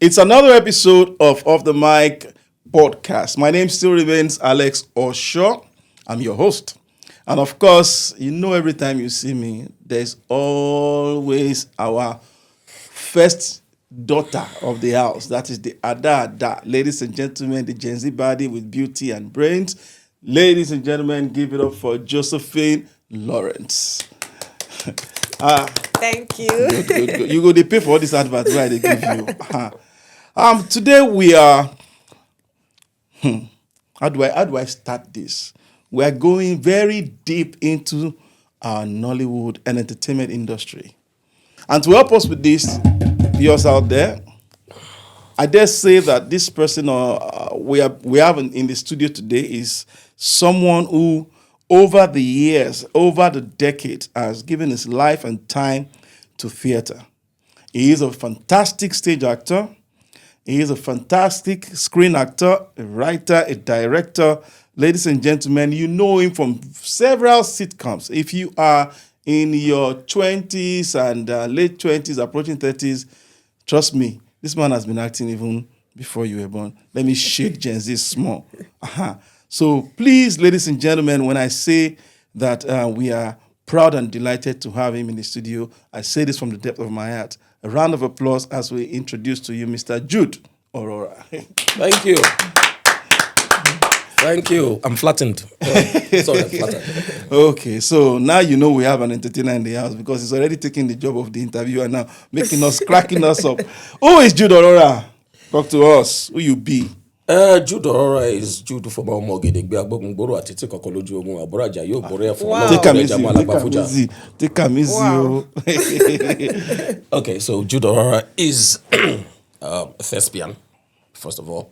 It's another episode of Off the Mic podcast. My name still remains Alex Osho. I'm your host. And of course, you know every time you see me, there's always our first daughter of the house. That is the Ada. Ladies and gentlemen, the Gen Z body with beauty and brains. Ladies and gentlemen, give it up for Josephine Lawrence. Thank you. Good. You go, they pay for all this advert right they give you. Today we are, how do I start this? We are going very deep into our Nollywood and entertainment industry. And to help us with this, viewers out there, I dare say that this person we have in the studio today is someone who, over the years, over the decades, has given his life and time to theater. He is a fantastic stage actor. He is a fantastic screen actor, a writer, a director. Ladies and gentlemen, you know him from several sitcoms. If you are in your 20s and late 20s, approaching 30s, trust me, this man has been acting even before you were born. Let me shake Gen Z small. So please, ladies and gentlemen, when I say that we are proud and delighted to have him in the studio, I say this from the depth of my heart. A round of applause as we introduce to you Mr. Jude Orhorora. Thank you. Thank you. I'm flattened. Sorry, I'm flattened. Okay, so now you know we have an entertainer in the house because he's already taking the job of the interviewer now, cracking us up. Who is Jude Orhorora? Talk to us. Who you be? Jude Orhorora is Jude from Mogedegbe Agbogungboro Atiti Kokoloju Ogun Aboraja Yo Bore for Take a easy. Okay, so Jude Orhorora is a thespian, first of all.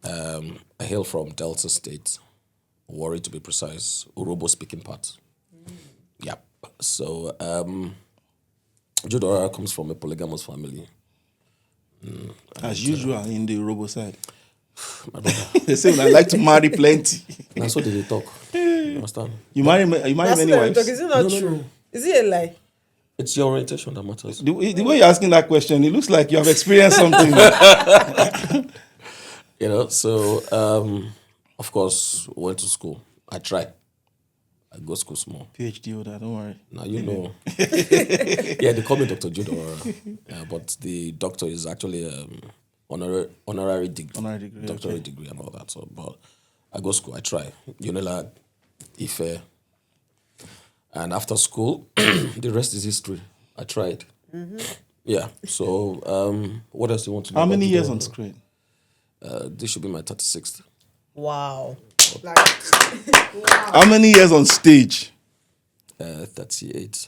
I hail from Delta State, Warri to be precise, Urobo speaking part. Yeah. So Jude Orhorora comes from a polygamous family. As usual in the Urobo side. They say I like to marry plenty. That's what they talk. You understand? You marry many wives? Is it not true? No. Is it a lie? It's your orientation that matters. The way you're asking that question, it looks like you have experienced something. So, of course, went to school. I tried. I go school small. PhD holder, don't worry. Now, you know. Yeah, they call me Dr. Jude Orhorora. But the doctor is actually honorary degree. Doctorate degree and all that. So, but I go school, I try. Unilag, Ife. And after school, the rest is history. I tried. Mm-hmm. Yeah. So, what else do you want to know? How many years on screen? This should be my 36th. Wow. Wow. How many years on stage? 38.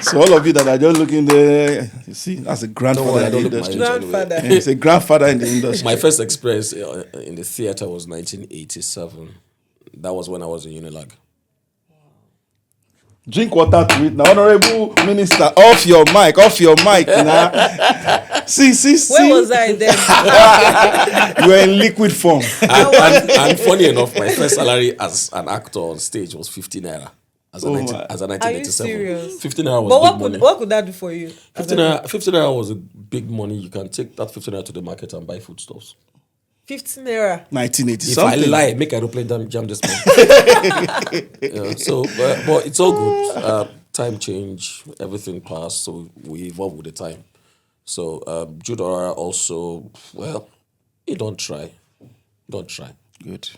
So all of you that are just looking there, you see, that's a grandfather in the industry. Grandfather. Yeah, it's a grandfather in the industry. My first experience in the theater was 1987. That was when I was in Unilag. Drink water to it now. Honorable Minister, off your mic now. See. Where was I then? You were in liquid form. And funny enough, my first salary as an actor on stage was 15 naira. As a 1987. Are you serious? 15 naira was big money. What could that do for you? 15 naira was a big money. You can take that 15 naira to the market and buy foodstuffs. 15 naira. 1980 if something. I lie, make aeroplane jam this month. But it's all good. Time change, everything passed, so we evolve with the time. So Jude Orhorora also, he don't try. Good.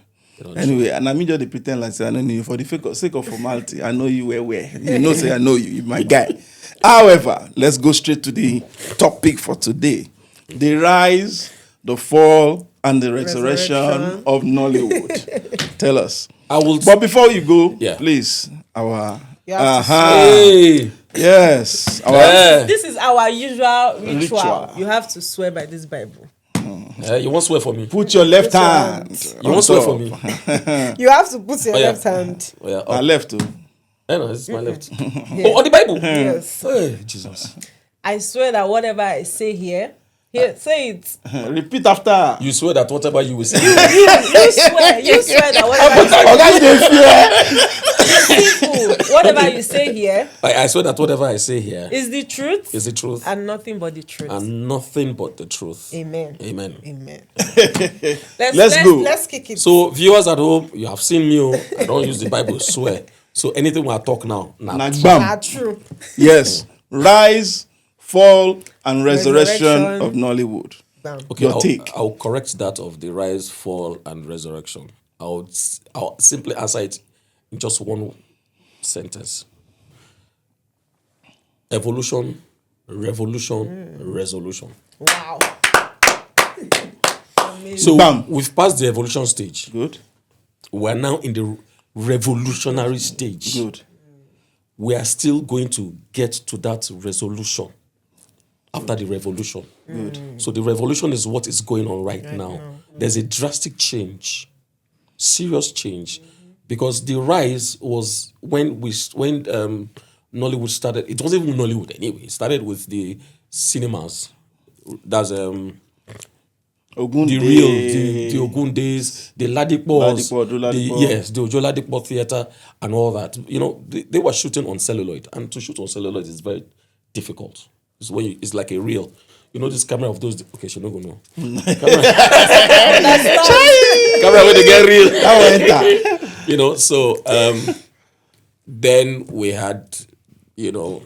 Anyway, and I'm just pretend like say I know you for the sake of formality. I know you where. You know, say I know you, my guy. However, let's go straight to the topic for today: the rise, the fall, and the resurrection of Nollywood. Tell us. But before you go, please, our yes, this is our usual ritual. You have to swear by this Bible. You won't swear for me. Put your left hand. You won't swear for me. You have to put your left hand. My left too. No, this is my left. On the Bible. Yes. Hey, Jesus. I swear that whatever I say here, say it. Repeat after. You swear that whatever you will say. You swear that whatever I say. People. Whatever you say here I swear that whatever I say here is the truth. is the truth. And nothing but the truth. And nothing but the truth. Amen. Amen. Amen. Let's go. Let's kick it. So, viewers at home, you have seen me. I don't use the Bible, swear. So, anything we talk now, Nagbam. True. Yes. Rise, fall, and resurrection of Nollywood. Bam. okay, Your take. I'll correct that of the rise, fall, and resurrection. I'll simply answer it in just one sentence. Evolution, revolution, resolution. Wow. So Bam. we've passed the evolution stage. Good. We're now in the revolutionary stage. Good. We are still going to get to that resolution after the revolution. Good. So the revolution is what is going on right now. There's a drastic change, serious change, because the rise was when Nollywood started. It wasn't even Nollywood anyway. It started with the cinemas. That's Ogun the Day. real, the Ogun days, the Ladikpos, Ladipo. the Ojo Ladikpo Theatre and all that. You know, they were shooting on celluloid, and to shoot on celluloid is very difficult. It's when it's like a reel. You know this camera of those. Okay, she no go know. Camera when they get real. You know, so then we had, you know,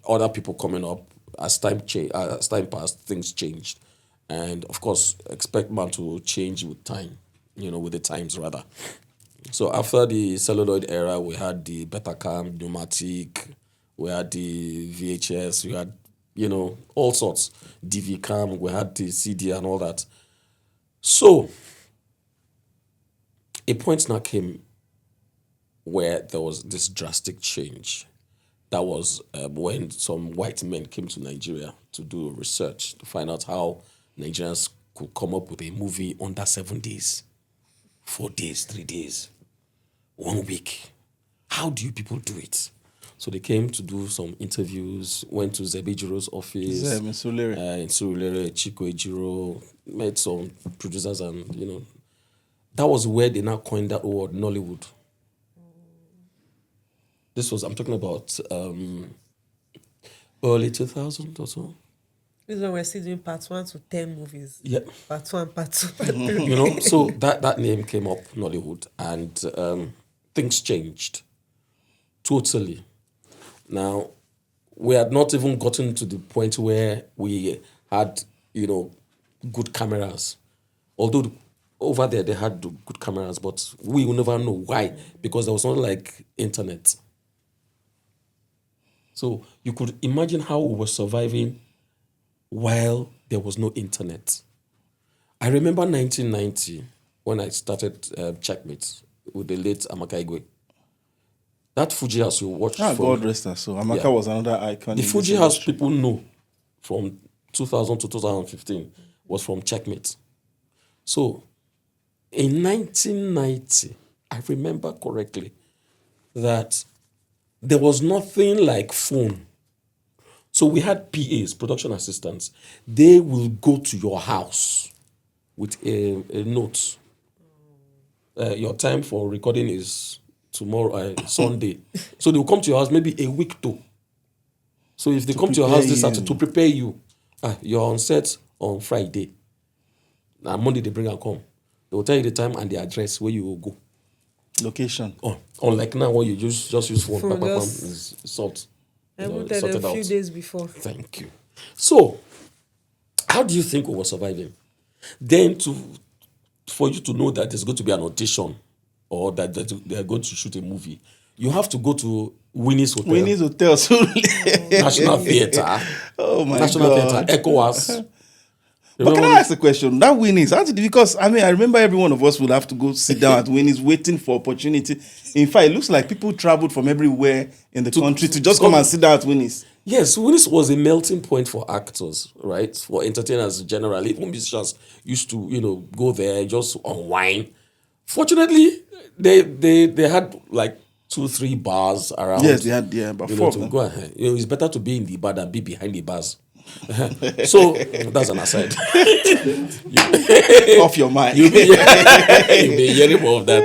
other people coming up as time passed, things changed. And of course, expect man to change with time, you know, with the times rather. So after the celluloid era, we had the Betacam, pneumatic, we had the VHS, we had, you know, all sorts. DV cam, we had the CD and all that. So a point now came where there was this drastic change. That was when some white men came to Nigeria to do research to find out how Nigerians could come up with a movie under 7 days, 4 days, 3 days, 1 week. How do you people do it? So they came to do some interviews, went to Zebejiro's office. In Surulere, Chico Ejiro, met some producers and, you know, that was where they now coined that word, Nollywood. This was, I'm talking about early 2000 or so. This is when we're still doing part 1 to 10 movies. Yeah. Part 1, part 2, part 3. You know, so that name came up, Nollywood, and things changed totally. Now, we had not even gotten to the point where we had, you know, good cameras. Although over there they had good cameras, but we will never know why, because there was not like internet. So you could imagine how we were surviving while there was no internet. I remember 1990 when I started Checkmate with the late Amaka Igwe. That Fuji House you watched from... God rest her soul. Amaka was another icon. The Fuji House people know from 2000 to 2015 was from Checkmate. So in 1990, I remember correctly that there was nothing like phone. So we had PAs, production assistants. They will go to your house with a note. Your time for recording is tomorrow, Sunday. So they will come to your house maybe a week to. So if they come to your house this Saturday to prepare you, you're on set on Friday. Now Monday they bring and come. They will tell you the time and the address where you will go. Location. Unlike now where you just use phone. Is salt. I will tell them a few days before. Thank you. So, how do you think we were surviving? Then for you to know that there's going to be an audition or that they're going to shoot a movie, you have to go to Winnie's Hotel. Winnie's Hotel. National Theatre. Oh my National God. Theatre. ECOWAS. But can I ask a question? That Winnie's, because I remember every one of us would have to go sit down at Winnie's waiting for opportunity. In fact, it looks like people traveled from everywhere in the country to just come and sit down at Winnie's. Yes, Winnie's was a melting point for actors, right? For entertainers generally. Even musicians used to, go there, just unwind. Fortunately, they had like 2-3 bars around. Yes, they had, about 4. To go ahead. It's better to be in the bar than be behind the bars. So that's an aside. Off your mind. You'll be hearing more of that.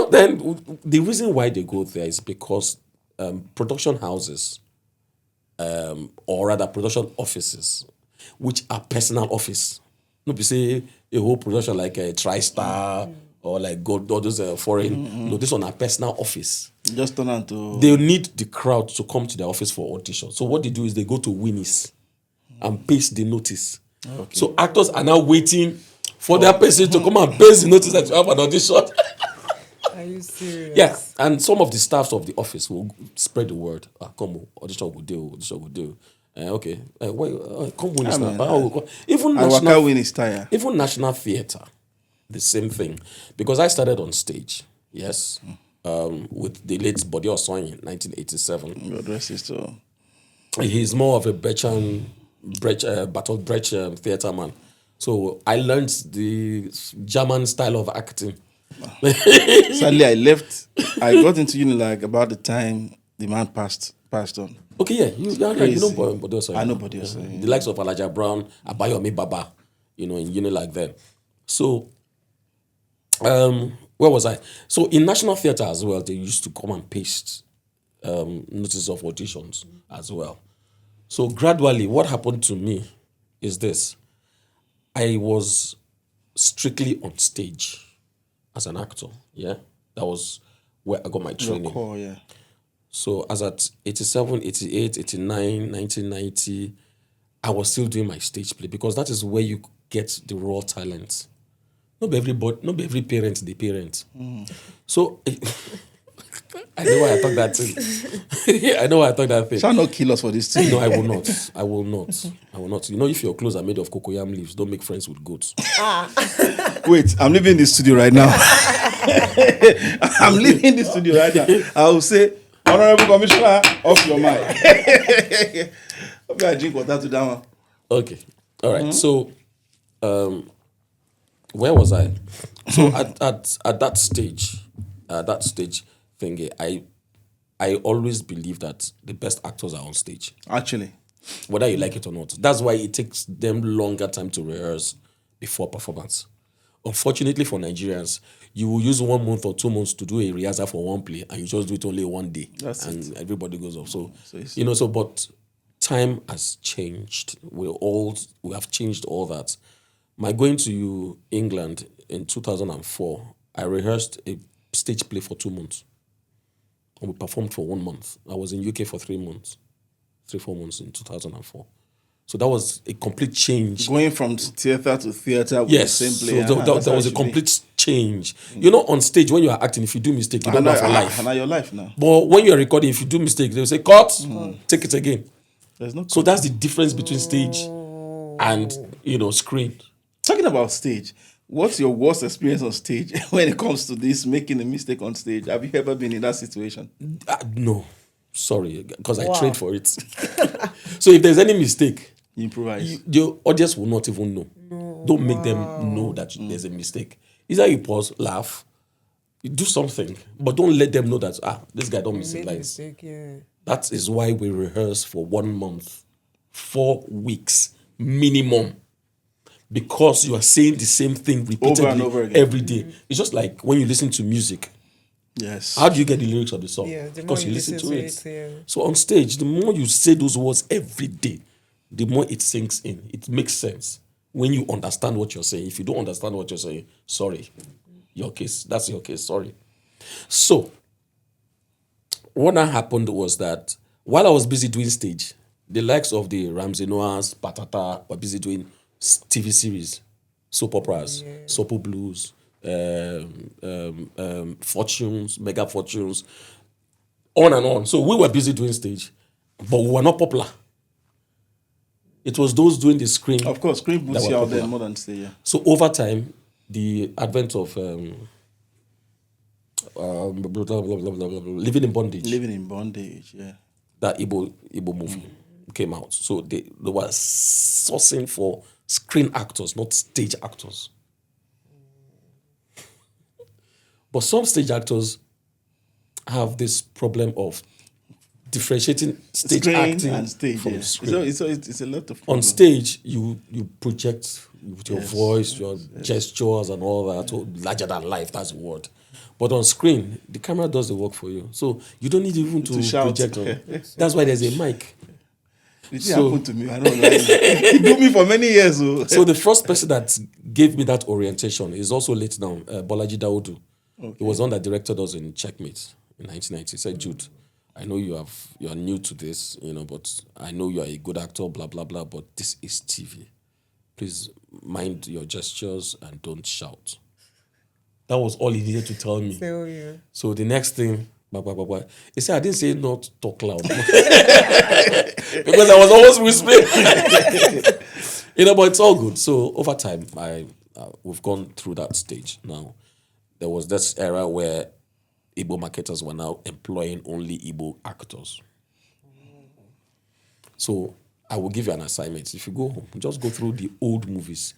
Then the reason why they go there is because production houses, or rather production offices, which are personal office. No, be say a whole production like a TriStar or like gold or those foreign. No, this one a personal office. Just turn on to. They need the crowd to come to their office for audition. So what they do is they go to Winnie's and paste the notice. Okay. So actors are now waiting for their person to come and paste the notice that you have an audition. Are you serious? Yeah, and some of the staffs of the office will spread the word. Come, audition will do. Okay, come win this now. Even national theatre, the same thing. Because I started on stage, yes, with the late Body Osoyin in 1987. God rest his soul. He's more of a Bertolt Brecht theatre man. So I learned the German style of acting. Sadly, I left. I got into uni like about the time the man passed on. Okay, yeah, you know Body Osoyin. I know Body Osoyin. The likes of Alaja Brown, Abayomi Baba, in uni like that. So, where was I? So in National Theatre as well, they used to come and paste notices of auditions as well. So gradually, what happened to me is this: I was strictly on stage as an actor. Yeah, that was where I got my training. Your core, yeah. So as at 87, 88, 89, 1990, I was still doing my stage play because that is where you get the raw talent. Not every parent, they parent. So I know why I talk that thing. I know why I talk that thing. Shall not kill us for this thing. No, I will not. I will not. If your clothes are made of cocoyam leaves, don't make friends with goats. Wait, I'm leaving the studio right now. I'm leaving the studio right now. I will say, Honorable Commissioner, off your mic. Okay, I drink water to that one. Okay. All right. So, where was I? So at that stage thingy, I always believe that the best actors are on stage. Actually, whether you like it or not. That's why it takes them longer time to rehearse before performance. Unfortunately for Nigerians, you will use 1 month or 2 months to do a rehearsal for one play, and you just do it only one day, everybody goes off. So but time has changed. We have changed all that. My going to England in 2004, I rehearsed a stage play for 2 months, and we performed for 1 month. I was in UK for 3 months, 4 months in 2004. So that was a complete change. Going from theatre to theatre with the same play. So that was a complete change. On stage, when you are acting, if you do mistake, you don't know for life. And now your life now. But when you are recording, if you do mistake, they'll say, cut, take it again. So that's the difference between stage and, screen. Talking about stage, what's your worst experience on stage when it comes to this, making a mistake on stage? Have you ever been in that situation? No. Sorry, because I trained for it. So if there's any mistake, improvise. The audience will not even know. No. Don't make them know that there's a mistake. Either you pause, laugh, you do something, but don't let them know that this guy don't miss lines. Yeah. That is why we rehearse for 1 month, 4 weeks minimum, because you are saying the same thing repeatedly over and over again every day. It's just like when you listen to music. Yes. How do you get the lyrics of the song? Yeah, because you listen to it. Yeah. So on stage, the more you say those words every day, the more it sinks in. It makes sense when you understand what you're saying. If you don't understand what you're saying, sorry. That's your case, sorry. So, what now happened was that while I was busy doing stage, the likes of the Ramsey Noahs, Patata were busy doing TV series, soap operas, Sopo Blues, Fortunes, Mega Fortunes, on and on. So we were busy doing stage, but we were not popular. It was those doing the screen. Of course, screen puts you out there more than stage. Yeah. So over time, the advent of living in bondage. Living in bondage, yeah. That Igbo movie came out. So they were sourcing for screen actors, not stage actors. But some stage actors have this problem of differentiating stage screen acting and stage, from screen. So it's a lot of On stage, you project with your voice, your gestures and all that, so larger than life, that's the word. But on screen, the camera does the work for you. So you don't need even to shout. project on. That's why there's a mic. It happened to me. I don't know. It took me for many years. So the first person that gave me that orientation is also late now, Bolaji Dawodu. Okay. He was one that directed us in Checkmate in 1990. He said, Jude, I know you are new to this, but I know you are a good actor, blah, blah, blah, but this is TV. Please mind your gestures and don't shout. That was all he needed to tell me. So the next thing, he said, I didn't say not talk loud. Because I was always whispering. But it's all good. So over time, we've gone through that stage now. There was this era where Igbo marketers were now employing only Igbo actors. So I will give you an assignment. If you go home, just go through the old movies.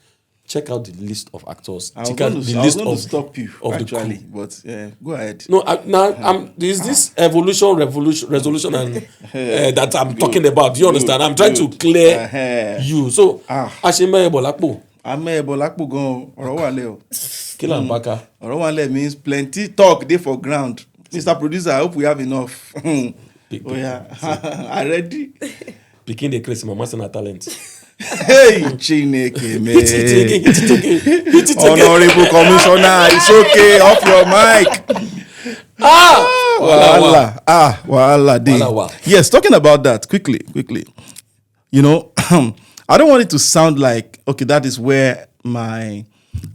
Check out the list of actors. I was going to stop you, actually, but go ahead. No, there's this resolution, and that I'm talking about. Do you understand? I'm trying to clear you. So, Ashime Bolakpo. Ame Bolakpo go Orowale. Kilambaka. Orowale means plenty talk there for ground. Mr. Producer, I hope we have enough. Oh yeah, I ready. Picking the crazy mama and talent. Hey, Chineke, man. Hit it again. Honorable Commissioner, it's okay. Off your mic. Wala. Yes, talking about that quickly. I don't want it to sound like, okay, that is where my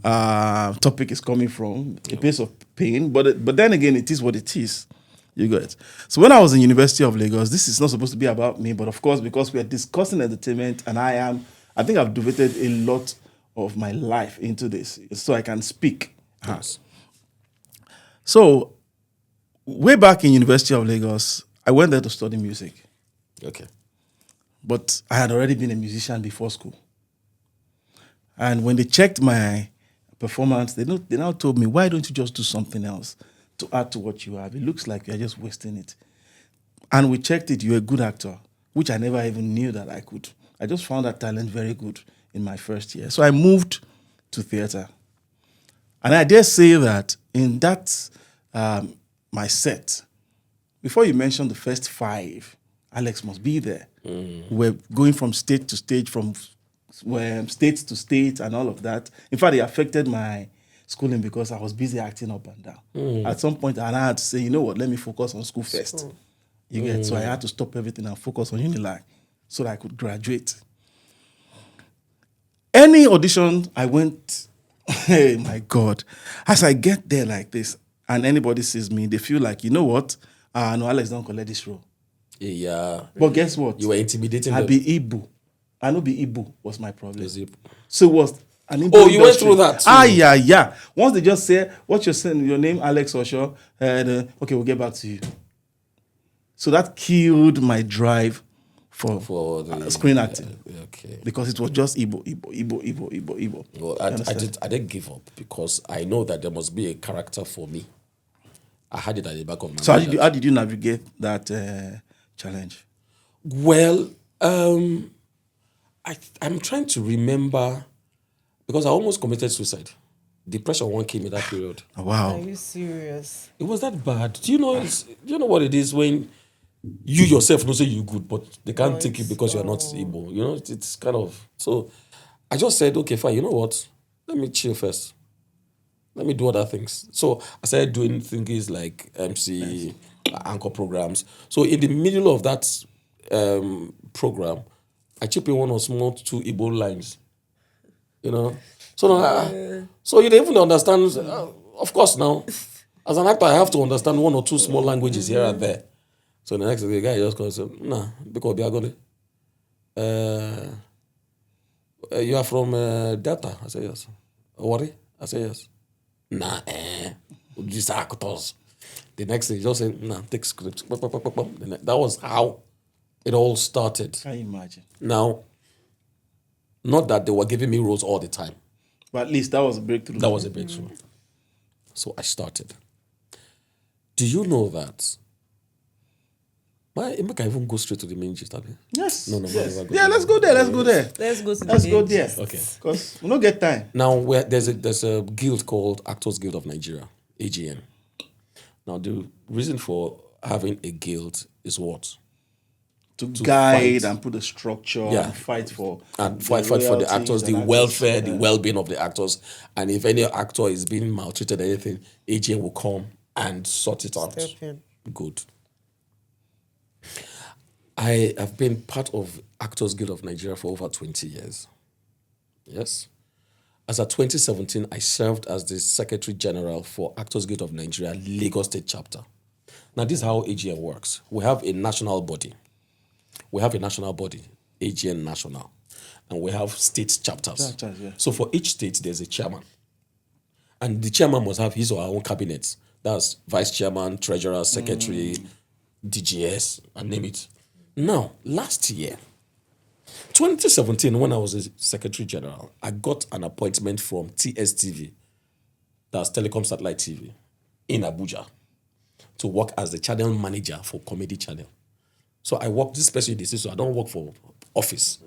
topic is coming from, a place of pain. But then again, it is what it is. You got it. So when I was in University of Lagos, this is not supposed to be about me, but of course, because we are discussing entertainment, and I think I've devoted a lot of my life into this, so I can speak. Yes. So way back in University of Lagos, I went there to study music. Okay. But I had already been a musician before school. And when they checked my performance, they now told me, why don't you just do something else to add to what you have? It looks like you're just wasting it. And we checked it, you're a good actor, which I never even knew that I could. I just found that talent very good in my first year. So I moved to theater. And I dare say that in that, my set, before you mention the first 5, Alex must be there. We're going from state to state, from state to state and all of that. In fact, it affected my schooling because I was busy acting up and down. At some point, I had to say, you know what, let me focus on school first. You get? So I had to stop everything and focus on Unilag so that I could graduate. Any audition I went, hey, my God, as I get there like this and anybody sees me, they feel like, you know what, no, Alex don't collect this role. Yeah. But guess what? You were intimidating I them. be Igbo. I know be Igbo was my problem. So it was an Igbo you went through that too? Yeah. Once they just say, what's your name, Alex Osho? And okay, we'll get back to you. So that killed my drive for the screen acting. Okay. Because it was just Igbo. Well, I didn't give up because I know that there must be a character for me. I had it at the back of my mind. So how did you navigate that challenge? Well, I'm trying to remember because I almost committed suicide. Depression one came in that period. Oh, wow. Are you serious? It was that bad. Do you know what it is when you yourself know say you're good, but they can't take you because you're not able. It's kind of so. I just said, okay, fine. You know what? Let me chill first. Let me do other things. So I started doing things like MC, anchor programs. So in the middle of that program, I chip in 1 or 2 Igbo lines. So now, so you don't even understand. Of course, now as an actor, I have to understand 1 or 2 small languages here and there. So the next day, the guy just comes and says, "Nah, because you are from Delta." I say yes. Worry? I say yes. Nah, these actors. The next day, he just said, "Nah, take script." That was how it all started. Can you imagine? Now, not that they were giving me roles all the time. But at least that was a breakthrough. That was a breakthrough. So I started. Do you know that? I can even go straight to the main gist. Yes. No. Yes. Yeah, let's go there. Let's go to Let's go there. Okay. Because we don't get time. Now, there's a guild called Actors Guild of Nigeria, AGN. Now, the reason for having a guild is what? To guide fight. and put a structure Yeah. and fight for Fight for the royalties actors, and the actors. welfare, the well-being of the actors. And if any actor is being maltreated or anything, AGN will come and sort it out. Step in. Good. I have been part of Actors Guild of Nigeria for over 20 years. Yes. As of 2017, I served as the Secretary General for Actors Guild of Nigeria, Lagos State Chapter. Now, this is how AGN works. We have a national body. AGN National. And we have state chapters. Yeah. So for each state, there's a chairman. And the chairman must have his or her own cabinet. That's vice chairman, treasurer, secretary, DGS, and name it. Now, last year, 2017, when I was a secretary general, I got an appointment from TSTV, that's Telecom Satellite TV, in Abuja, to work as the channel manager for Comedy Channel. So I worked, this person did, so I don't work for office.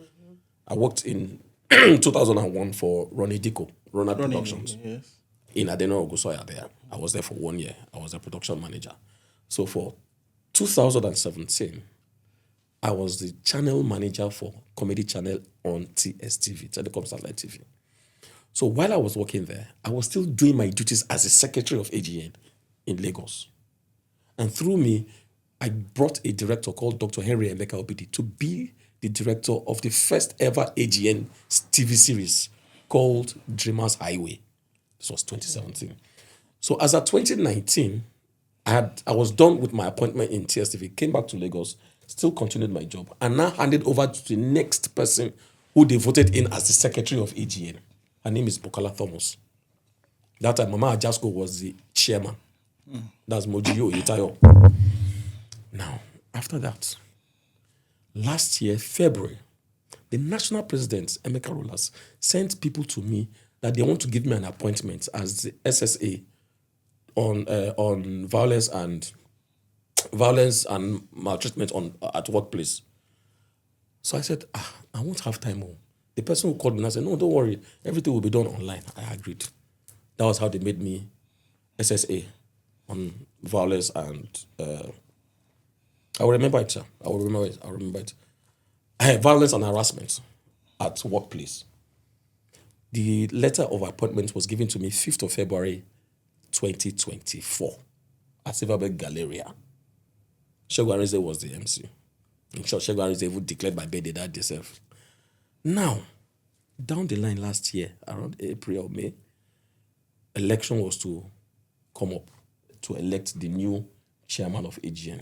I worked in 2001 for Ronald Productions. Yes. In Adeno Ogusoya there. I was there for 1 year. I was a production manager. So for 2017, I was the channel manager for Comedy Channel on TSTV, Telecom Satellite TV. So while I was working there, I was still doing my duties as a secretary of AGN in Lagos. And through me, I brought a director called Dr. Henry Emeka Obidi to be the director of the first ever AGN TV series called Dreamers Highway. This was 2017. So as of 2019, I was done with my appointment in TSTV, came back to Lagos, still continued my job, and now handed over to the next person who they voted in as the secretary of AGN. Her name is Bukola Thomas. That time, Mama Ajasko was the chairman. That's Mojiyo Oyetayo. Now, after that, last year, February, the national president, Emeka Rollas, sent people to me that they want to give me an appointment as the SSA on violence and maltreatment at workplace. So I said, I won't have time. The person who called me and I said, no, don't worry, everything will be done online. I agreed. That was how they made me SSA on violence and I will remember it, sir. I will remember it. Violence and harassment at workplace. The letter of appointment was given to me 5th of February 2024 at Silverberg Galleria. Segun Arinze was the MC. In short, Segun Arinze even declared my birthday that day itself. Now, down the line last year, around April or May, election was to come up to elect the new chairman of AGN.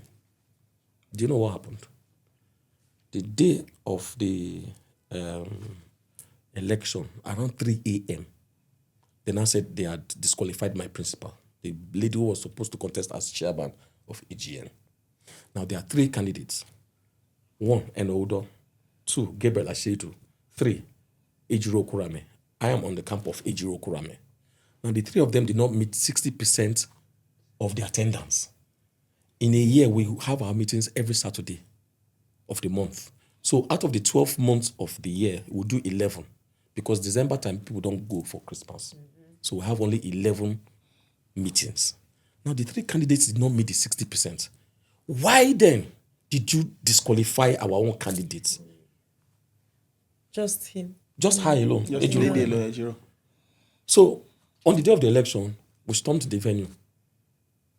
Do you know what happened? The day of the election, around 3 a.m., they now said they had disqualified my principal, the lady who was supposed to contest as chairman of AGN. Now, there are 3 candidates. 1, Enodo. 2, Gabriel Ashedu. 3, Ejiro Kurame. I am on the camp of Ejiro Kurame. Now, the 3 of them did not meet 60% of the attendance. In a year, we have our meetings every Saturday of the month. So out of the 12 months of the year, we'll do 11 because December time, people don't go for Christmas. So we have only 11 meetings. Now, the 3 candidates did not meet the 60%. Why then did you disqualify our own candidates? Just him. Just her alone. Just Ejiro. So on the day of the election, we stormed the venue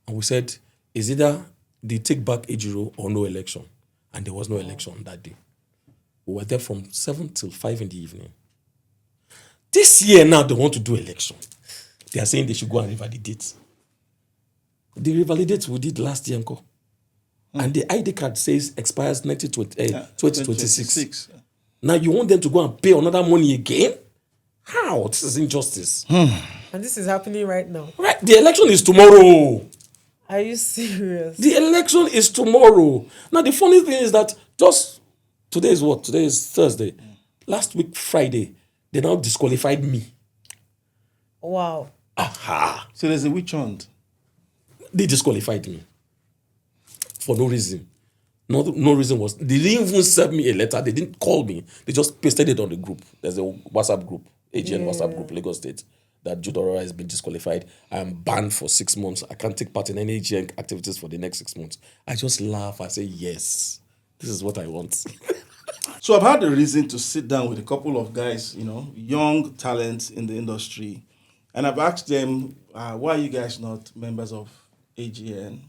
and we said, is either they take back Ejiro or no election. And there was no election that day. We were there from 7 till 5 in the evening. This year now they want to do election. They are saying they should go and revalidate. The revalidate we did last year, and the ID card says expires 2026. Now you want them to go and pay another money again? How? This is injustice. And this is happening right now. Right. The election is tomorrow. Are you serious? The election is tomorrow. Now the funny thing is that just today is what? Today is Thursday. Last week, Friday, they now disqualified me. Wow. Aha. So there's a witch hunt. They disqualified me. For no reason. No reason was, they didn't even send me a letter. They didn't call me. They just pasted it on the group. There's a WhatsApp group, AGN WhatsApp group, Lagos State. that Jude Orhorora has been disqualified. I'm banned for 6 months. I can't take part in any AGN activities for the next 6 months. I just laugh. I say, yes, this is what I want. So I've had the reason to sit down with a couple of guys, young talents in the industry, and I've asked them, why are you guys not members of AGN?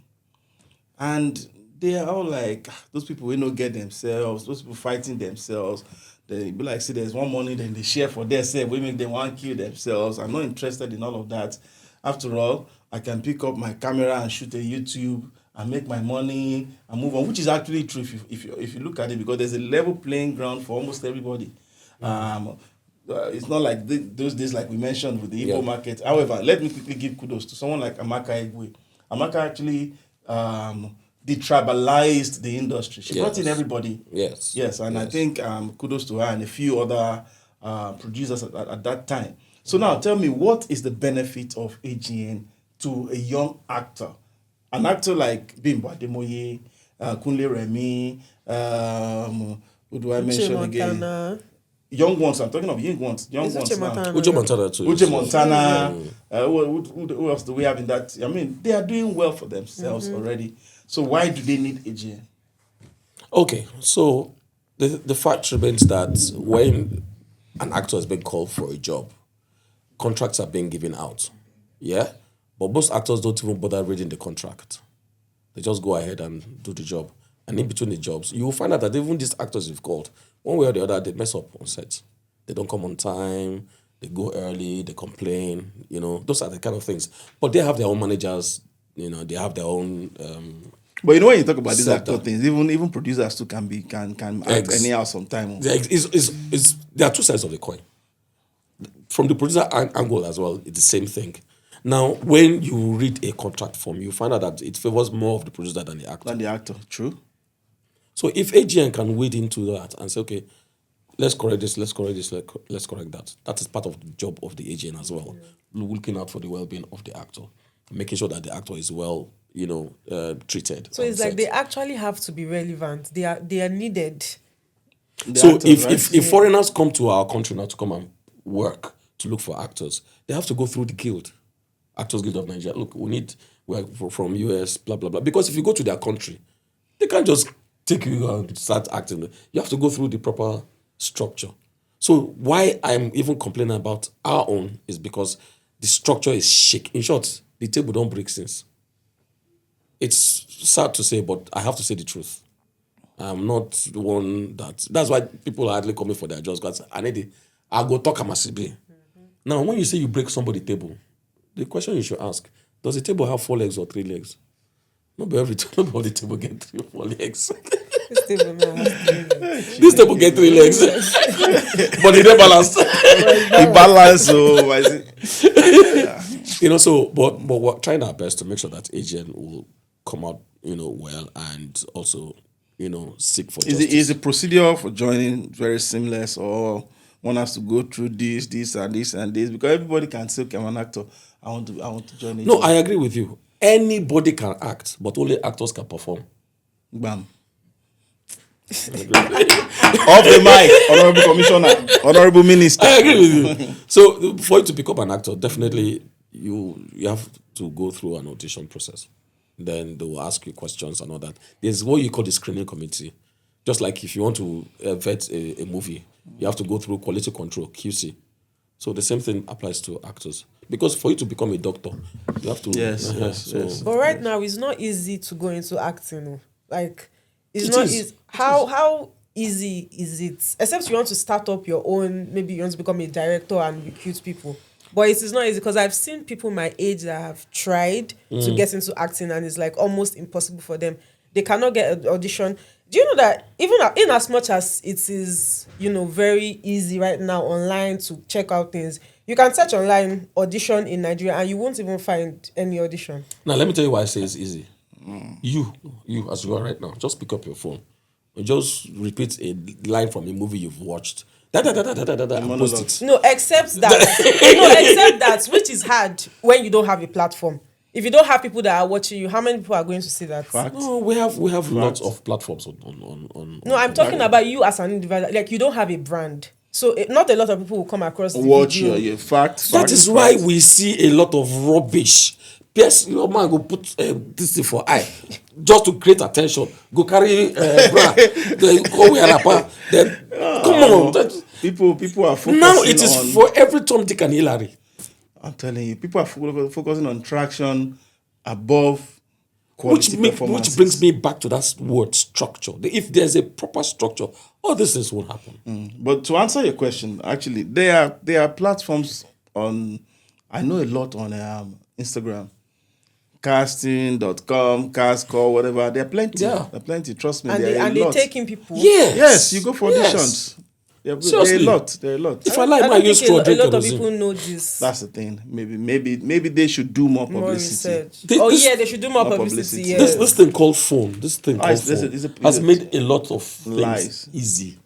And they are all like, those people will not get themselves, those people fighting themselves. They be like, see, there's one money, then they share for themselves. We make them want to kill themselves. I'm not interested in all of that. After all, I can pick up my camera and shoot a YouTube and make my money and move on, which is actually true if you look at it, because there's a level playing ground for almost everybody. It's not like those days like we mentioned with the Igbo market. However, let me quickly give kudos to someone like Amaka Egwe. Amaka actually detribalized the industry. She brought in everybody. Yes, and I think kudos to her and a few other producers at that time. So now tell me, what is the benefit of AGN to a young actor? An actor like Bimbo Ademoye, Kunle Remi, who do I mention again? Young ones, I'm talking of young ones. Uche Montana too. Uche Montana. Who else do we have in that? I mean, they are doing well for themselves already. So why do they need AGN? Okay, so the fact remains that when an actor has been called for a job, contracts are being given out. Yeah? But most actors don't even bother reading the contract. They just go ahead and do the job. And in between the jobs, you will find out that even these actors you've called, one way or the other, they mess up on set. They don't come on time, they go early, they complain, those are the kind of things. But they have their own managers, they have their own... But when you talk about these actor things, even producers too can act anyhow sometimes. There are two sides of the coin. From the producer angle as well, it's the same thing. Now, when you read a contract form, you find out that it favors more of the producer than the actor. True. So if AGN can wade into that and say, okay, let's correct this, let's correct that. That is part of the job of the AGN as well. Looking out for the well-being of the actor, making sure that the actor is well, treated. So it's like they actually have to be relevant. They are needed. If foreigners come to our country now to come and work to look for actors, they have to go through the guild. Actors Guild of Nigeria. Look, we're from US, blah, blah, blah. Because if you go to their country, they can't just take you and start acting. You have to go through the proper structure. So why I'm even complaining about our own is because the structure is shaky. In short, the table don't break since. It's sad to say, but I have to say the truth. I'm not the one that's why people are hardly coming for their jobs, because I'll go talk Amasibi. Now, when you say you break somebody's table, the question you should ask, does the table have 4 legs or 3 legs? Not every table get 3 or 4 legs. This table get 3 legs. But it don't balance. It balance, so I see. But we're trying our best to make sure that AGN will come out, well, and also, seek for justice. Is the procedure for joining very seamless, or one has to go through this and this and this? Because everybody can say, okay, I'm an actor, I want to join AGN. No, I agree with you. Anybody can act, but only actors can perform. Bam. Off the mic, Honorable Commissioner, Honorable Minister. I agree with you. So for you to become an actor, definitely you have to go through an audition process. Then they will ask you questions and all that. There's what you call the screening committee. Just like if you want to vet a movie, you have to go through quality control, QC. So the same thing applies to actors. Because for you to become a doctor, you have to... Yes. But right now, it's not easy to go into acting. Like, it's not easy. How easy is it? Except you want to start up your own, maybe you want to become a director and recruit people. But it is not easy, because I've seen people my age that have tried to get into acting, and it's like almost impossible for them. They cannot get an audition. Do you know that even in as much as it is, very easy right now online to check out things, you can search online audition in Nigeria and you won't even find any audition. Now, let me tell you why I say it's easy. You as you are right now, just pick up your phone and just repeat a line from a movie you've watched. And post it. No, except that, which is hard when you don't have a platform. If you don't have people that are watching you, how many people are going to see that? Fact. No, we have lots of platforms on. No, I'm talking about you as an individual. Like, you don't have a brand. So not a lot of people will come across the Watch video. your fact. That is why we see a lot of rubbish. Yes, your man go put this thing for eye just to create attention. Go carry bra, then go wear rapa. Then come on, People are focusing now it is on, for every Tom, Dick, and Hillary. I'm telling you, people are focusing on traction above quality performance. Which brings me back to that word structure. If there's a proper structure, all these things won't happen. But to answer your question, actually, there are platforms on. I know a lot on Instagram, casting.com, cast call, whatever. There are plenty. Yeah. There are plenty. Trust me, And there are they're taking people. Yes, you go for Yes. auditions. There are Seriously. There are a lot. If I I like, don't I use think straw a drink lot of kerosene. people know this. That's the thing. Maybe they should do more More publicity. research. This- They should do more more publicity. publicity. Yes. This thing called phone, It's has a- made a lot of things Lies. easy.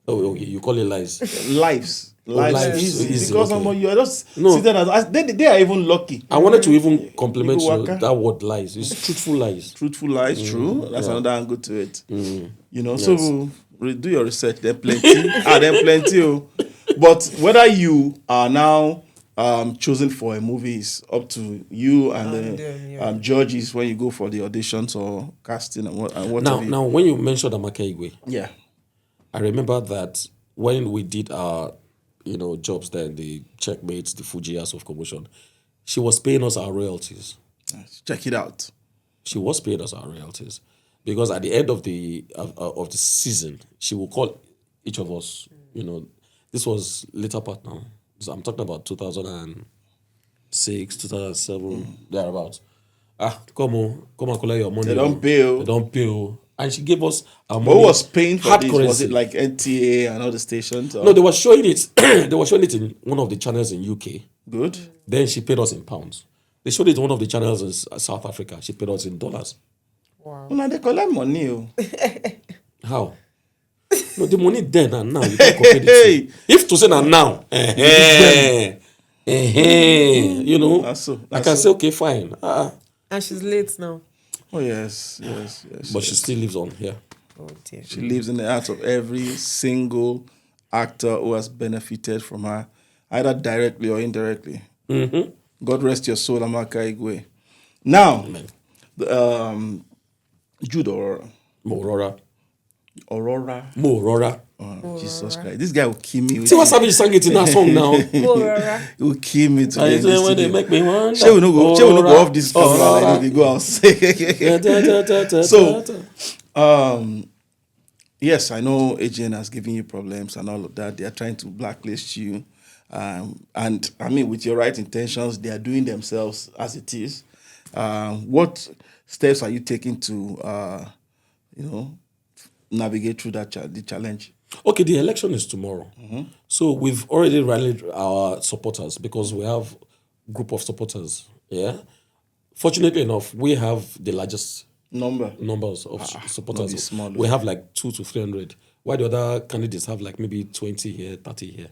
Oh, okay, you call it lies. Lives lives, easy. easy, Because okay. you're just No. sitting they are even lucky. I wanted to even compliment People you waka. that word lies. It's truthful lies. Truthful lies, true. That's yeah. another angle to it. You know, Yes. so do your research. There are plenty. There are plenty. Oh. But whether you are now chosen for a movie is up to you and them, yeah. judges when you go for the auditions or casting and what have you. Now, when you mentioned Amaka Igwe, Yeah. I remember that when we did our, jobs there in the Checkmates, the Fuji House of Commotion, she was paying us our royalties. Check it out. She was paying us our royalties because at the end of the season, she will call each of us. This was later part now. So I'm talking about 2006, 2007, thereabouts. Come and collect your money. They don't pay. They don't pay. And she gave us our But money. who was paying for hard this? currency. Was it like NTA and all the stations? Or? No, they were showing it. They were showing it in one of the channels in UK. Good. Then she paid us in pounds. They showed it in one of the channels in South Africa. She paid us in dollars. Wow. Well, now they collect money. Oh. How? No, the money then and now. You can't compare the two. If to say now, That's so. I can say, okay, fine. And she's late now. Oh, yes. But she still lives on here. Oh dear. She lives in the heart of every single actor who has benefited from her, either directly or indirectly. Mm-hmm. God rest your soul, Amaka Igwe. Now, Jude Orhorora. Orhorora. Oh, Jesus Christ. This guy will kill me. See what Savage sang it in that song now. He will kill me today. I say when they make me wonder. She will not go off this camera like they go outside. So, yes, I know AGN has given you problems and all of that. They are trying to blacklist you. And I mean, with your right intentions, they are doing themselves as it is. What steps are you taking to, navigate through the challenge? Okay, the election is tomorrow. So we've already rallied our supporters because we have a group of supporters. Yeah. Fortunately enough, we have the largest numbers of supporters. be small, We have like 200 to 300. While the other candidates have like maybe 20 here, 30 here.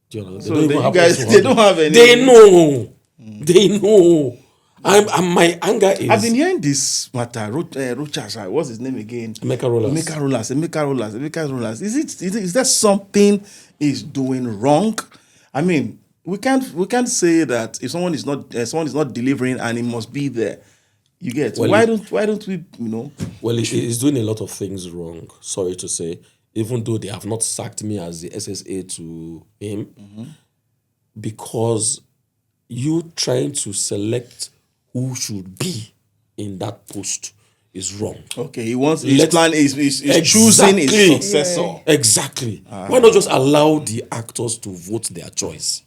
Do you know? So you guys, they don't have any. They know. They know. And my anger is. I've been hearing this matter. Rochas, what's his name again? Emeka Rollers. Is there something he's doing wrong? I mean, we can't say that if someone is not delivering and he must be there. You get why don't we Well, he's doing a lot of things wrong. Sorry to say, even though they have not sacked me as the SSA to him, because you trying to select who should be in that post is wrong. Okay, his plan is choosing his successor. Yeah. Exactly. Why not just allow the actors to vote their choice?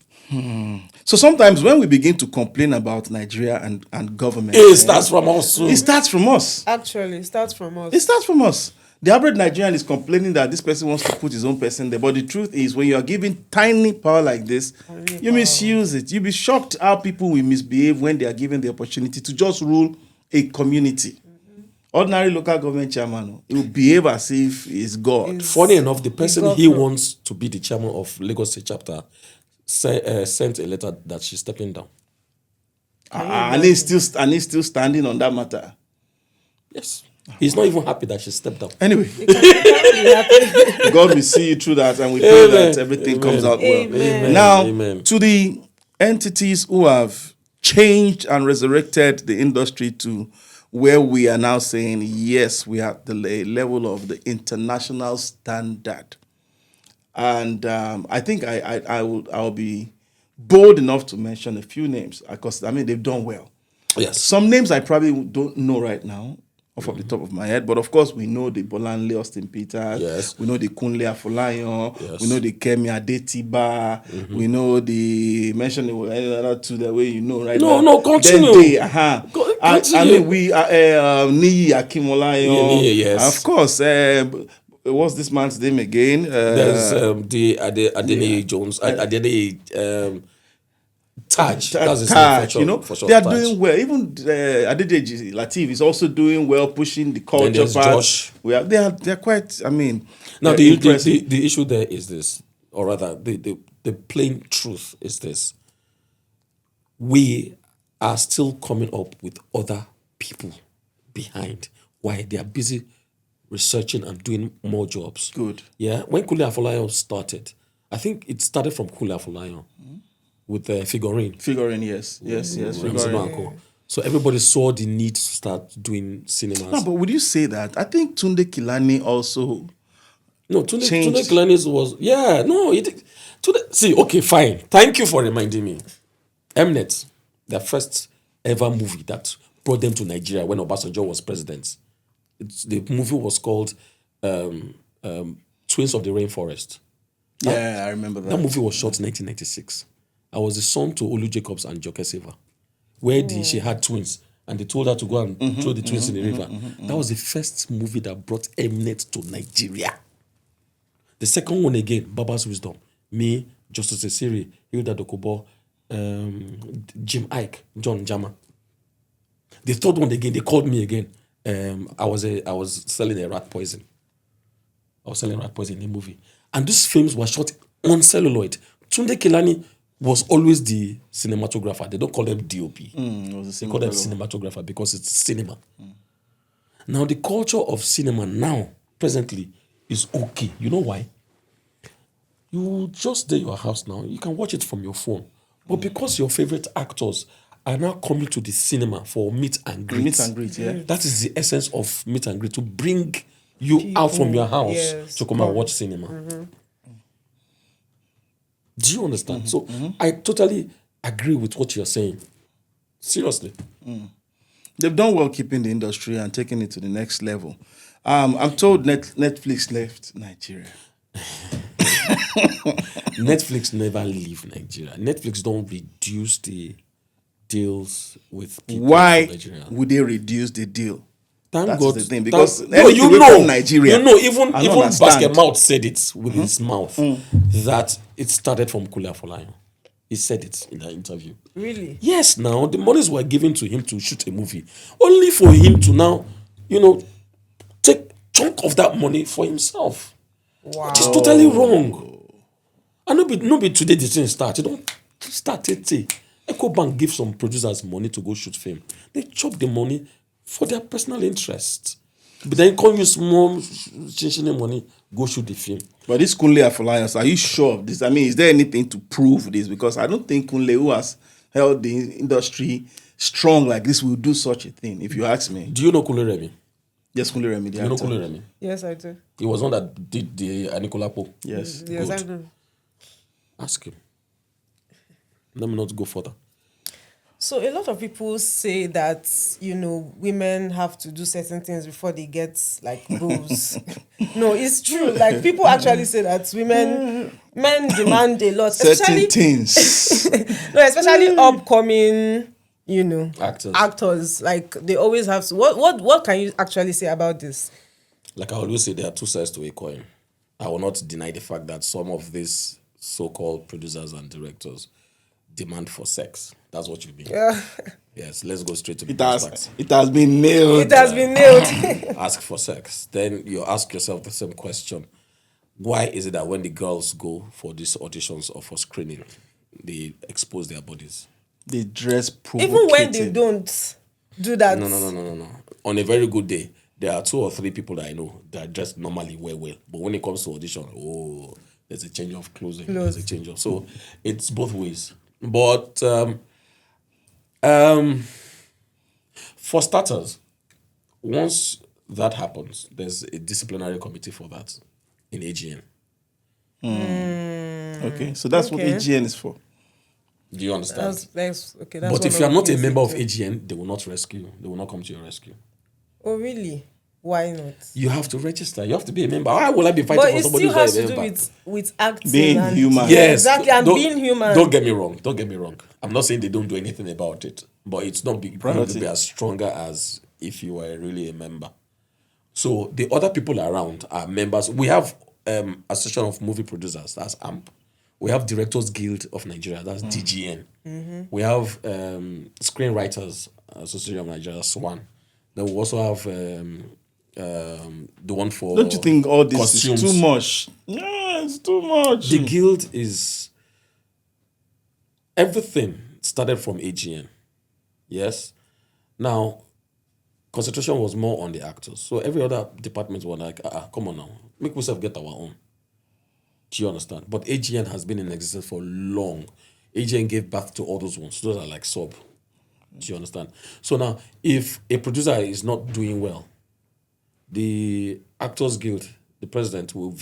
So sometimes when we begin to complain about Nigeria and government, It starts from us. It starts from us. Actually, it starts from us. It starts from us. The average Nigerian is complaining that this person wants to put his own person there. But the truth is, when you are given tiny power like this, you misuse it. You'll be shocked how people will misbehave when they are given the opportunity to just rule a community. Ordinary local government chairman, he will behave as if he's God. Funny enough, the person he wants to be the chairman of Lagos State chapter sent a letter that she's stepping down. And he's still standing on that matter. Yes. He's not even happy that she stepped down. Anyway, You can't be happy. God will see you through that, and we pray that everything comes out well. Amen. Now, Amen. to the entities who have changed and resurrected the industry to where we are now saying, yes, we are at the level of the international standard. And I think I'll be bold enough to mention a few names, because, I mean, they've done well. Yes. Some names I probably don't know right now off of the top of my head, but of course we know the Bolanle Austin Peters, Yes. we know the Kunle Afolayan, Yes. we know the Kemi Adetiba, we know the mention the other two the way you know right now. No, continue. Then they, Continue. I mean we Niyi Akimolayan, Niyi, yes. and of course what's this man's name again? There's the Adeni Jones, Adeni Taj. That's his name Taj, for you know, for short, they are Taj. doing well. Even Adedeji Lateef is also doing well, pushing the culture there's part. Josh. They're quite. I mean, Now they're the impressive. issue there is this, or rather, the plain truth is this: we are still coming up with other people behind. Why they are busy researching and doing more jobs. Good. Yeah. When Kule Afolayan started, I think it started from Kule Afolayan with the figurine. Figuring, yes, Ramsey figuring. Banko. So everybody saw the need to start doing cinemas. No, but would you say that? I think Tunde Kilani also. No, Tunde changed. Kilani's was see, okay, fine. Thank you for reminding me. Mnet, the first ever movie that brought them to Nigeria when Obasanjo was president. The movie was called Twins of the Rainforest. Yeah, I remember that. That movie was shot in 1996. I was the son to Olu Jacobs and Joke Silva, where she had twins, and they told her to go and throw the twins in the river. That was the first movie that brought Mnet to Nigeria. The second one again, Baba's Wisdom. Me, Justice Esiri, Hilda Dokubo, Jim Ike, John Jama. The third one again, they called me again. I was selling a rat poison. I was selling rat poison in the movie. And these films were shot on celluloid. Tunde Kelani was always the cinematographer. They don't call them DOP. They call them cinematographer because it's cinema. Now, the culture of cinema now, presently, is okay. You know why? You just stay your house now. You can watch it from your phone. But because your favorite actors are now coming to the cinema for meet and greet. Meet and greet, yeah. That is the essence of meet and greet, to bring you out from your house to come and watch cinema. Do you understand? So I totally agree with what you're saying. Seriously. They've done well keeping the industry and taking it to the next level. I'm told Netflix left Nigeria. Netflix never leave Nigeria. Netflix don't reduce the deals with people Why from Nigeria. would they reduce the deal? Thank That's God. the thing, because No, you away know, from Nigeria, even I don't understand. Basket Mouth said it with his mouth that it started from Kule Afolayan. He said it in that interview. Really? Yes, now the monies were given to him to shoot a movie, only for him to now, take chunk of that money for himself. Wow. Which is totally wrong. And no be today the thing start. You don't start it. EcoBank give some producers money to go shoot film. They chop the money for their personal interest. But then come use more money, go shoot the film. But this Kunle Afolayan, are you sure of this? I mean, is there anything to prove this? Because I don't think Kunle, who has held the industry strong like this, will do such a thing, if you ask me. Do you know Kunle Remi? Yes, Kunle Remi. You know Kunle Remi? Yes, I do. He was one that did the Anikulapo. Yes. Yes, I Good. do. Ask him. Let me not go further. So a lot of people say that, women have to do certain things before they get like roles. No, it's true. Like people actually say that men demand a lot. Certain things. No, especially upcoming, Actors. Like they always have to. What can you actually say about this? Like I always say, there are two sides to a coin. I will not deny the fact that some of these so-called producers and directors demand for sex. That's what you mean. Yeah. Yes, let's go straight to the It brass has tacks. been nailed. It has been nailed. Ask for sex. Then you ask yourself the same question. Why is it that when the girls go for these auditions or for screening, they expose their bodies? They dress provocative. Even when they don't do that. No. On a very good day, there are 2 or 3 people that I know that are dressed normally well. But when it comes to audition, there's a change of clothing. There's a change of... So it's both ways. But for starters, once that happens, there's a disciplinary committee for that in AGN. Okay, so that's what AGN is for. Do you understand? That's but if you are not a member of AGN, they will not rescue you. They will not come to your rescue. Oh, really? Why not? You have to register. You have to be a member. Why will I be fighting for somebody who's not a member? But it still has to do with acting. Being human. Yes. Exactly, and being human. Don't get me wrong. I'm not saying they don't do anything about it. But it's not going to be as stronger as if you were really a member. So the other people around are members. We have Association of Movie Producers. That's AMP. We have Directors Guild of Nigeria. That's DGN. Mm-hmm. We have Screenwriters Association of Nigeria, SWAN. Then we also have the one for... Don't you think all this costumes. is too much? No, it's too much. The guild is... Everything started from AGN. Yes? Now, concentration was more on the actors. So every other department were like, come on now. Make ourselves get our own. Do you understand? But AGN has been in existence for long. AGN gave birth to all those ones. Those are like sub. Do you understand? So now, if a producer is not doing well, the Actors Guild, the president will,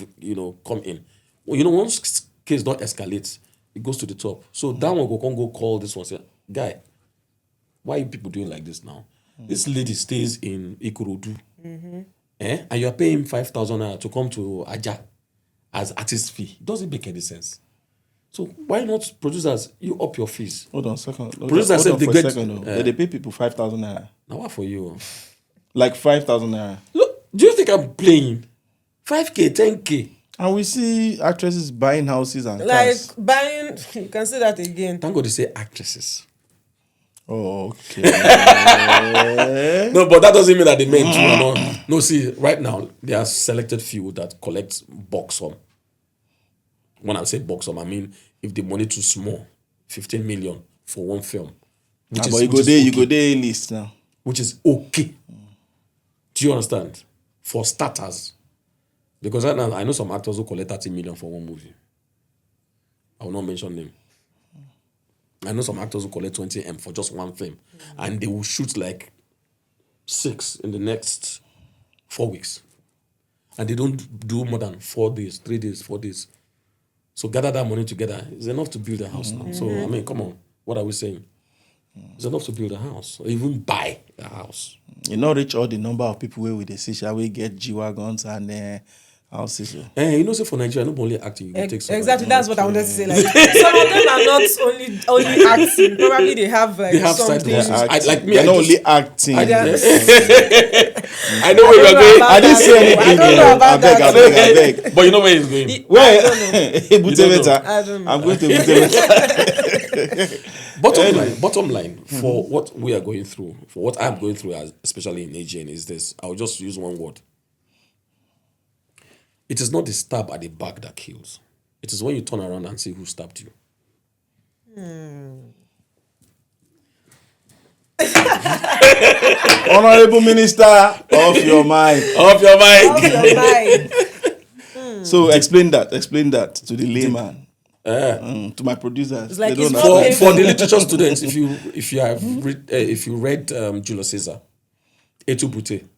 come in. Well, once case don't escalate, it goes to the top. So that one go call this one, say, guy, why are you people doing like this now? This lady stays in Ikorodu, and you are paying 5,000 naira to come to Aja as artist fee. Doesn't make any sense. So why not producers? You up your fees. Hold on a second. Producers said they pay people 5,000 naira. Now what for you? Like 5,000 naira. Look, do you think I'm playing? 5K, 10K. And we see actresses buying houses and like cars. buying. You can say that again. Thank God they say actresses. Oh, okay. No, but that doesn't mean that the men too. No, see, right now there are selected few that collect box sum. When I say box sum, I mean if the money too small, 15 million for one film. But you go there list now. Which is okay. Do you understand? For starters. Because right now I know some actors who collect 30 million for one movie. I will not mention them. I know some actors who collect 20M for just one film. And they will shoot like 6 in the next 4 weeks. And they don't do more than 4 days, 3 days, 4 days. So gather that money together. It's enough to build a house now. So, I mean, come on. What are we saying? It's enough to build a house. Or even buy a house. You not reach all the number of people where we see, shall we get G-Wagons and houses? So for Nigeria, not only acting, you can take some. Exactly, that's what I wanted to say. Like, some of them are not only acting. Probably they have side something. hustles. Like me, they're not only acting. I know where you're going. I didn't say anything. I beg. But you know where he's going. Where? I don't know. I'm going to Buteveta. Bottom line, for what we are going through, for what I'm going through, especially in AGN, is this. I'll just use one word. It is not the stab at the back that kills. It is when you turn around and see who stabbed you. Honorable Minister, off your mind. Off your mind. So explain that to the layman. To my producers. It's like they don't for the literature students, if you read Julius Caesar, Etubute,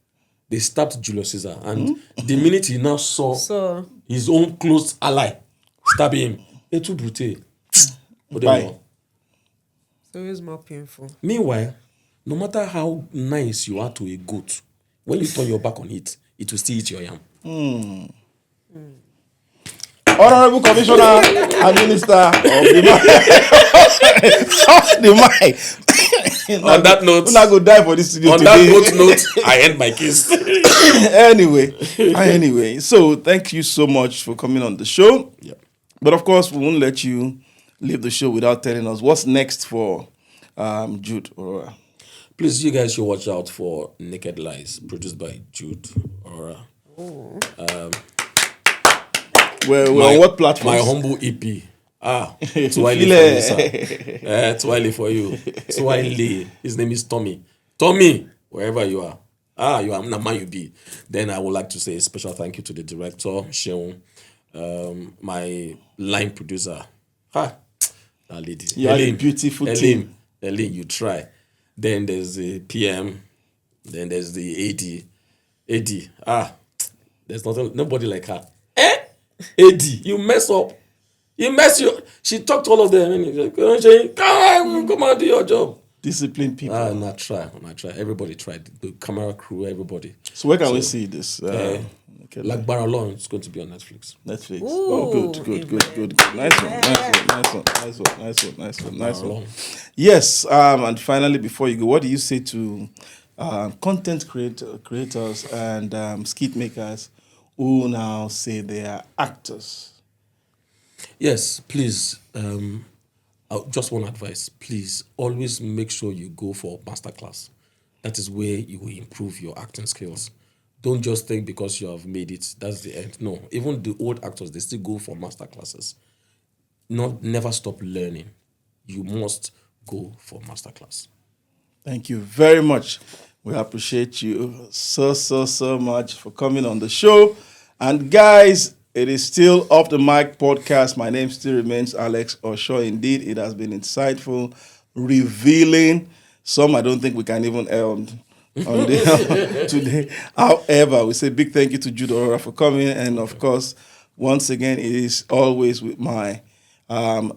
they stabbed Julius Caesar, and the minute he now saw his own close ally stabbing him, Etubute. Bye. So it's more painful. Meanwhile, no matter how nice you are to a goat, when you turn your back on it, it will still eat your yam. Honorable Commissioner and Minister of the mind. On that note, I'm not going to die for this studio today. That note, I end my case. Anyway, so thank you so much for coming on the show. Yeah. But of course, we won't let you leave the show without telling us what's next for Jude Orhorora. Please, you guys should watch out for Naked Lies, produced by Jude Orhorora. On what platform? My humble EP. Twiley for you, sir. Twiley for you. Twiley. His name is Tommy. Tommy, wherever you are. You are man you be. Then I would like to say a special thank you to the director, Sheon, my line producer. That lady. You are a beautiful team. Ellen, you try. Then there's the PM. Then there's the AD. There's nobody like her. AD, you mess up. She talked to all of them and like, come on, do your job. Disciplined people. Not try. Everybody tried. The camera crew, everybody. So where can we see this? Like Baralon, it's going to be on Netflix. Netflix. Ooh, Good. Nice one. Yes. And finally, before you go, what do you say to content creators and skit makers who now say they are actors? Yes, please. Just one advice. Please always make sure you go for masterclass. That is where you will improve your acting skills. Don't just think because you have made it, that's the end. No, even the old actors, they still go for masterclasses. Never stop learning. You must go for masterclass. Thank you very much. We appreciate you so much for coming on the show. And guys, it is still Off the Mic podcast. My name still remains Alex Osho. Indeed, it has been insightful, revealing. Some I don't think we can even on today. However, we say big thank you to Jude Orhorora for coming. And of course, once again, it is always with my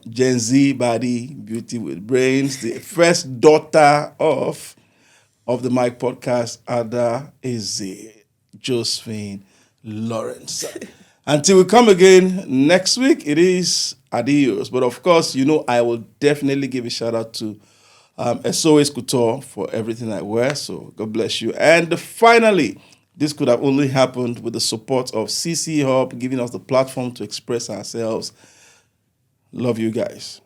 Gen Z body, beauty with brains, the first daughter of the Mic podcast, Ada Eze Josephine Lawrence. Until we come again next week, it is adios. But of course, I will definitely give a shout out to SOS Couture for everything I wear. So God bless you. And finally, this could have only happened with the support of CC Hub, giving us the platform to express ourselves. Love you guys.